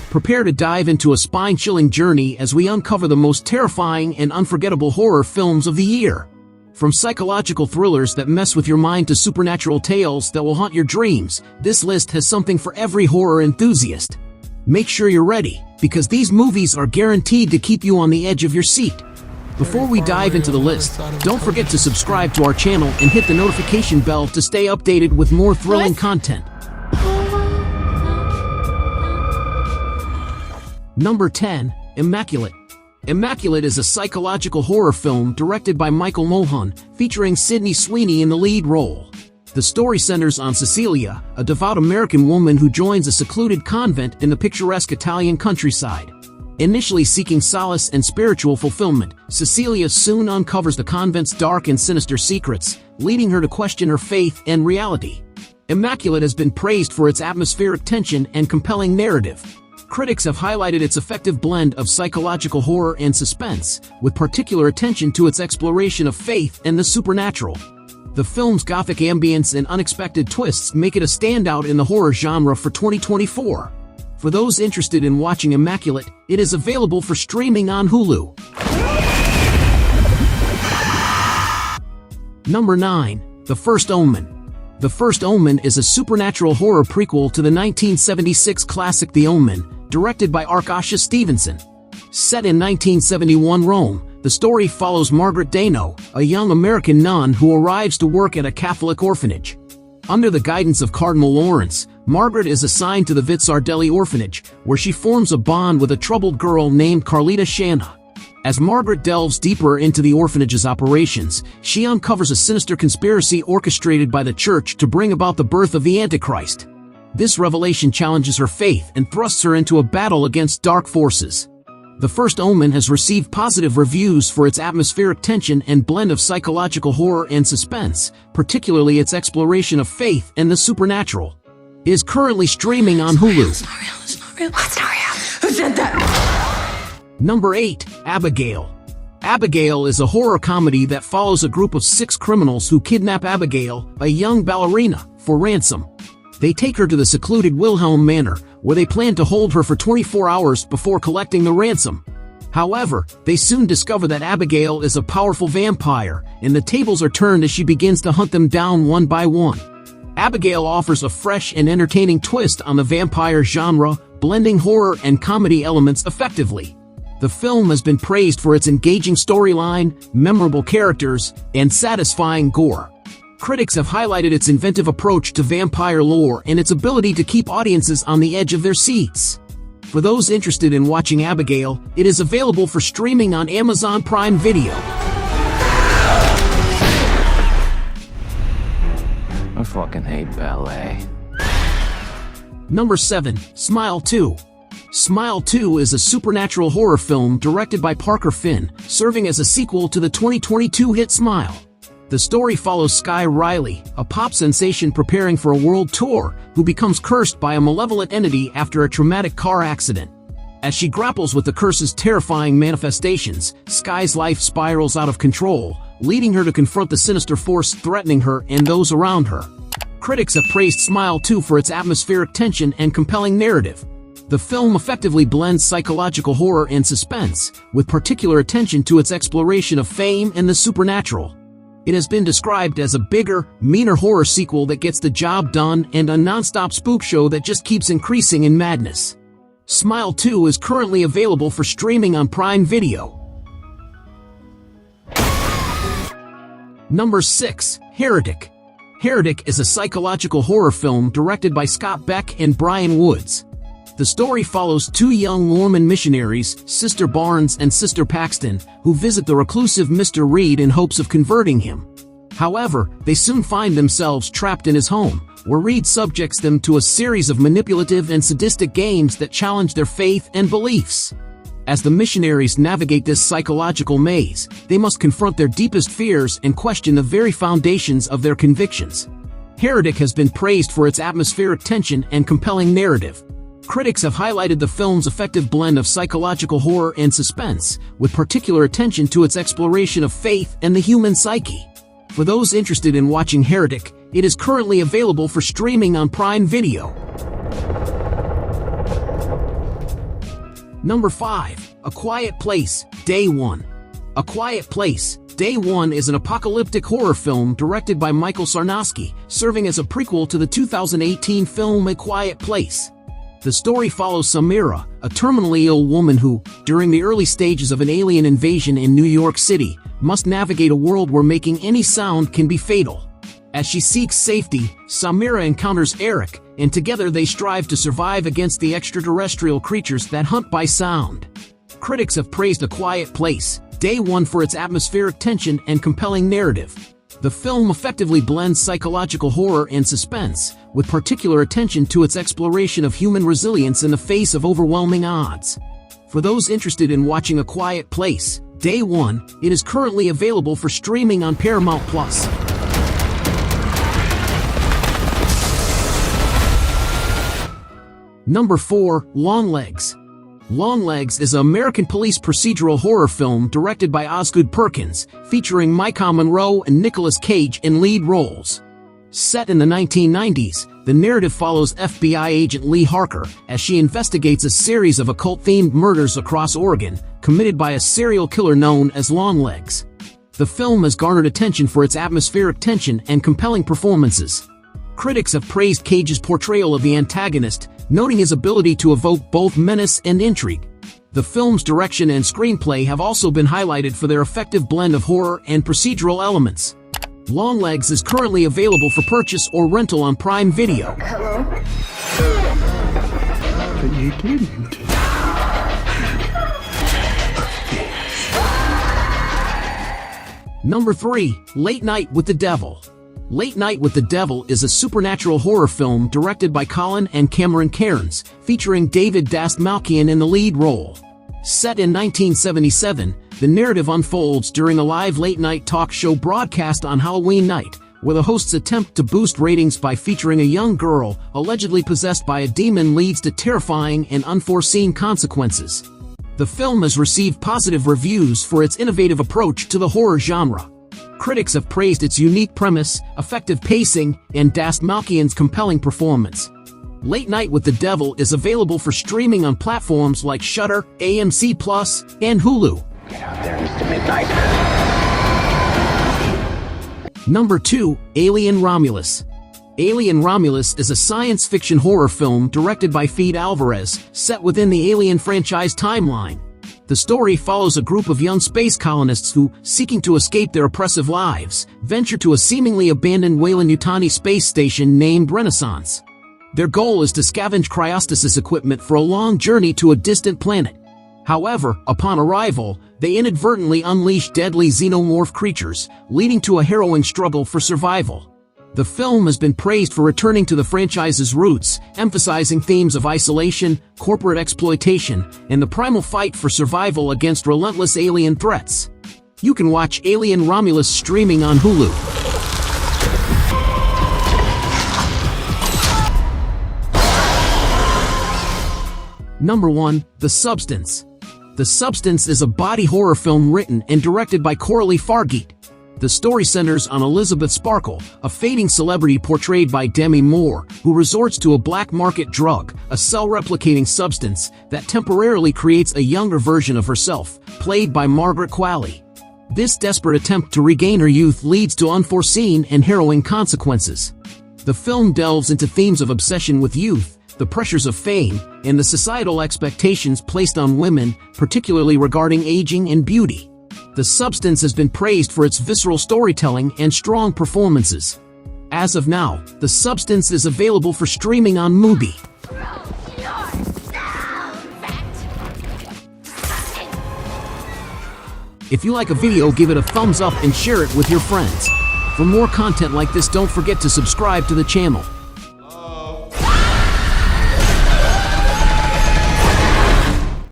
Prepare to dive into a spine-chilling journey as we uncover the most terrifying and unforgettable horror films of the year. From psychological thrillers that mess with your mind to supernatural tales that will haunt your dreams, this list has something for every horror enthusiast. Make sure you're ready, because these movies are guaranteed to keep you on the edge of your seat. Before we dive into the list, don't forget to subscribe to our channel and hit the notification bell to stay updated with more thrilling content. Number 10. Immaculate. Immaculate is a psychological horror film directed by Michael Mulholland, featuring Sydney Sweeney in the lead role. The story centers on Cecilia, a devout American woman who joins a secluded convent in the picturesque Italian countryside. Initially seeking solace and spiritual fulfillment, Cecilia soon uncovers the convent's dark and sinister secrets, leading her to question her faith and reality. Immaculate has been praised for its atmospheric tension and compelling narrative. Critics have highlighted its effective blend of psychological horror and suspense, with particular attention to its exploration of faith and the supernatural. The film's gothic ambience and unexpected twists make it a standout in the horror genre for 2024. For those interested in watching Immaculate, it is available for streaming on Hulu. Number 9. The First Omen. The First Omen is a supernatural horror prequel to the 1976 classic The Omen, directed by Arkasha Stevenson. Set in 1971 Rome, the story follows Margaret Dano, a young American nun who arrives to work at a Catholic orphanage. Under the guidance of Cardinal Lawrence, Margaret is assigned to the Vitsardelli orphanage, where she forms a bond with a troubled girl named Carlita Shanna. As Margaret delves deeper into the orphanage's operations, she uncovers a sinister conspiracy orchestrated by the church to bring about the birth of the Antichrist. This revelation challenges her faith and thrusts her into a battle against dark forces. The First Omen has received positive reviews for its atmospheric tension and blend of psychological horror and suspense, particularly its exploration of faith and the supernatural. It is currently streaming on Hulu. It's not real. Who said that? Number 8. Abigail. Abigail is a horror comedy that follows a group of 6 criminals who kidnap Abigail, a young ballerina, for ransom. They take her to the secluded Wilhelm Manor, where they plan to hold her for 24 hours before collecting the ransom. However, they soon discover that Abigail is a powerful vampire, and the tables are turned as she begins to hunt them down one by one. Abigail offers a fresh and entertaining twist on the vampire genre, blending horror and comedy elements effectively. The film has been praised for its engaging storyline, memorable characters, and satisfying gore. Critics have highlighted its inventive approach to vampire lore and its ability to keep audiences on the edge of their seats. For those interested in watching Abigail, it is available for streaming on Amazon Prime Video. I fucking hate ballet. Number 7. Smile 2. Smile 2 is a supernatural horror film directed by Parker Finn, serving as a sequel to the 2022 hit Smile. The story follows Sky Riley, a pop sensation preparing for a world tour, who becomes cursed by a malevolent entity after a traumatic car accident. As she grapples with the curse's terrifying manifestations, Sky's life spirals out of control, leading her to confront the sinister force threatening her and those around her. Critics have praised Smile 2 for its atmospheric tension and compelling narrative. The film effectively blends psychological horror and suspense, with particular attention to its exploration of fame and the supernatural. It has been described as a bigger, meaner horror sequel that gets the job done and a non-stop spook show that just keeps increasing in madness. Smile 2 is currently available for streaming on Prime Video. Number 6. Heretic. Heretic is a psychological horror film directed by Scott Beck and Brian Woods. The story follows 2 young Mormon missionaries, Sister Barnes and Sister Paxton, who visit the reclusive Mr. Reed in hopes of converting him. However, they soon find themselves trapped in his home, where Reed subjects them to a series of manipulative and sadistic games that challenge their faith and beliefs. As the missionaries navigate this psychological maze, they must confront their deepest fears and question the very foundations of their convictions. Heretic has been praised for its atmospheric tension and compelling narrative. Critics have highlighted the film's effective blend of psychological horror and suspense, with particular attention to its exploration of faith and the human psyche. For those interested in watching Heretic, it is currently available for streaming on Prime Video. Number 5. A Quiet Place, Day 1. A Quiet Place, Day 1 is an apocalyptic horror film directed by Michael Sarnowski, serving as a prequel to the 2018 film A Quiet Place. The story follows Samira, a terminally ill woman who, during the early stages of an alien invasion in New York City, must navigate a world where making any sound can be fatal. As she seeks safety, Samira encounters Eric, and together they strive to survive against the extraterrestrial creatures that hunt by sound. Critics have praised A Quiet Place, Day 1 for its atmospheric tension and compelling narrative. The film effectively blends psychological horror and suspense, with particular attention to its exploration of human resilience in the face of overwhelming odds. For those interested in watching A Quiet Place, Day 1, it is currently available for streaming on Paramount+. Number 4. Longlegs. Longlegs is an American police procedural horror film directed by Osgood Perkins, featuring Micah Monroe and Nicolas Cage in lead roles. Set in the 1990s, the narrative follows FBI agent Lee Harker as she investigates a series of occult-themed murders across Oregon, committed by a serial killer known as Longlegs. The film has garnered attention for its atmospheric tension and compelling performances. Critics have praised Cage's portrayal of the antagonist, noting his ability to evoke both menace and intrigue. The film's direction and screenplay have also been highlighted for their effective blend of horror and procedural elements. Longlegs is currently available for purchase or rental on Prime Video. Hello? But you didn't. Number 3. Late Night with the Devil. Late Night with the Devil is a supernatural horror film directed by Colin and Cameron Cairns, featuring David Dastmalchian in the lead role. Set in 1977, the narrative unfolds during a live late-night talk show broadcast on Halloween night, where the hosts attempt to boost ratings by featuring a young girl allegedly possessed by a demon leads to terrifying and unforeseen consequences. The film has received positive reviews for its innovative approach to the horror genre. Critics have praised its unique premise, effective pacing, and Dastmalchian's compelling performance. Late Night with the Devil is available for streaming on platforms like Shudder, AMC+, and Hulu. Get out there, Mr. Midnight. Number 2. Alien Romulus. Alien Romulus is a science fiction horror film directed by Fede Alvarez, set within the Alien franchise timeline. The story follows a group of young space colonists who, seeking to escape their oppressive lives, venture to a seemingly abandoned Weyland-Yutani space station named Renaissance. Their goal is to scavenge cryostasis equipment for a long journey to a distant planet. However, upon arrival, they inadvertently unleash deadly xenomorph creatures, leading to a harrowing struggle for survival. The film has been praised for returning to the franchise's roots, emphasizing themes of isolation, corporate exploitation, and the primal fight for survival against relentless alien threats. You can watch Alien Romulus streaming on Hulu. Number 1. The Substance. The Substance is a body horror film written and directed by Coralie Fargeet. The story centers on Elizabeth Sparkle, a fading celebrity portrayed by Demi Moore, who resorts to a black market drug, a cell-replicating substance that temporarily creates a younger version of herself, played by Margaret Qualley. This desperate attempt to regain her youth leads to unforeseen and harrowing consequences. The film delves into themes of obsession with youth, the pressures of fame, and the societal expectations placed on women, particularly regarding aging and beauty. The Substance has been praised for its visceral storytelling and strong performances. As of now, The Substance is available for streaming on Mubi. If you like a video, give it a thumbs up and share it with your friends. For more content like this, don't forget to subscribe to the channel.